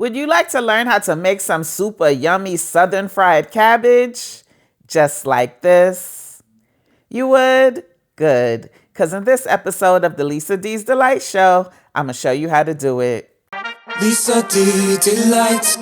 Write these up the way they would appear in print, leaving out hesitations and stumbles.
Would you like to learn how to make some super yummy Southern fried cabbage? Just like this? You would? Good. Because in this episode of the Lisa D's Delight Show, I'm going to show you how to do it. Lisa D Delight.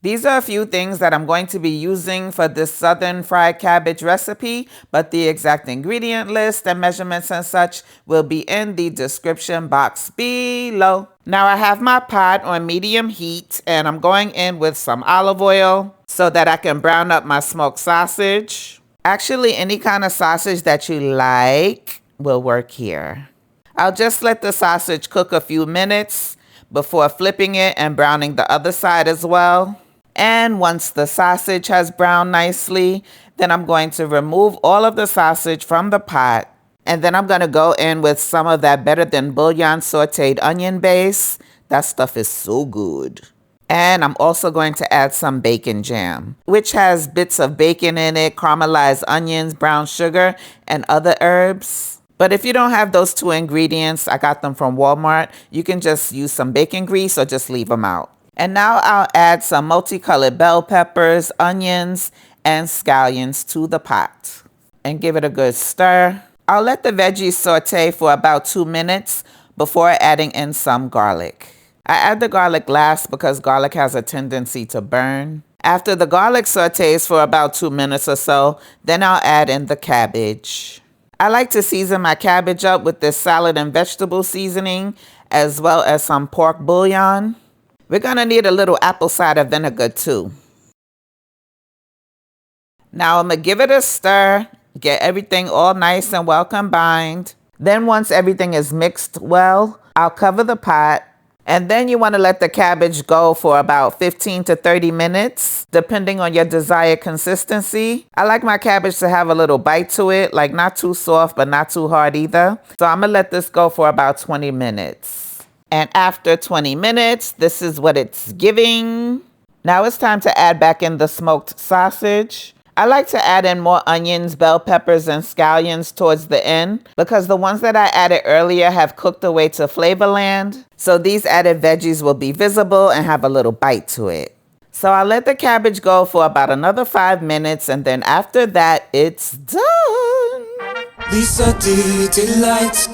These are a few things that I'm going to be using for this Southern fried cabbage recipe, but the exact ingredient list and measurements and such will be in the description box below. Now I have my pot on medium heat and I'm going in with some olive oil so that I can brown up my smoked sausage. Actually, any kind of sausage that you like will work here. I'll just let the sausage cook a few minutes before flipping it and browning the other side as well. And once the sausage has browned nicely, then I'm going to remove all of the sausage from the pot. And then I'm going to go in with some of that Better Than Bouillon sauteed onion base. That stuff is so good. And I'm also going to add some bacon jam, which has bits of bacon in it, caramelized onions, brown sugar, and other herbs. But if you don't have those two ingredients, I got them from Walmart, you can just use some bacon grease or just leave them out. And now I'll add some multicolored bell peppers, onions, and scallions to the pot and give it a good stir. I'll let the veggies saute for about 2 minutes before adding in some garlic. I add the garlic last because garlic has a tendency to burn. After the garlic sautés for about 2 minutes or so, then I'll add in the cabbage. I like to season my cabbage up with this salad and vegetable seasoning as well as some pork bouillon. We're going to need a little apple cider vinegar too. Now I'm going to give it a stir, get everything all nice and well combined. Then once everything is mixed well, I'll cover the pot. And then you want to let the cabbage go for about 15 to 30 minutes, depending on your desired consistency. I like my cabbage to have a little bite to it, like not too soft, but not too hard either. So I'm going to let this go for about 20 minutes. And after 20 minutes, this is what it's giving. Now it's time to add back in the smoked sausage. I like to add in more onions, bell peppers, and scallions towards the end because the ones that I added earlier have cooked away to Flavorland. So these added veggies will be visible and have a little bite to it. So I'll let the cabbage go for about another 5 minutes, and then after that, it's done. Lisa D Delight.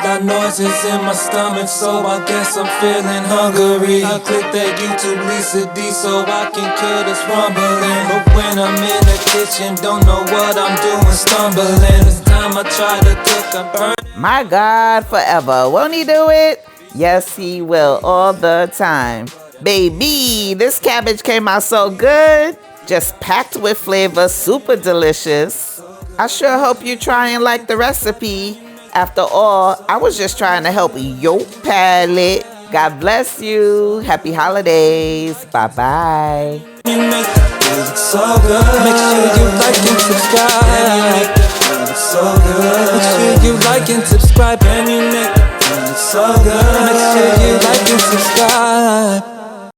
Got noises in my stomach, so I guess I'm feeling hungry. I click that YouTube Lisa D so I can kill this rumbling. But when I'm in the kitchen, don't know what I'm doing, stumbling. This time I try to cook, I burn. My God, forever. Won't he do it? Yes, he will all the time. Baby, this cabbage came out so good. Just packed with flavor, super delicious. I sure hope you try and like the recipe. After all, I was just trying to help your palate. God bless you. Happy holidays. Bye-bye. You make that feel so good. Make sure you like and subscribe. So good. Make sure you like and subscribe. And you make that feel so good. Make sure you like and subscribe.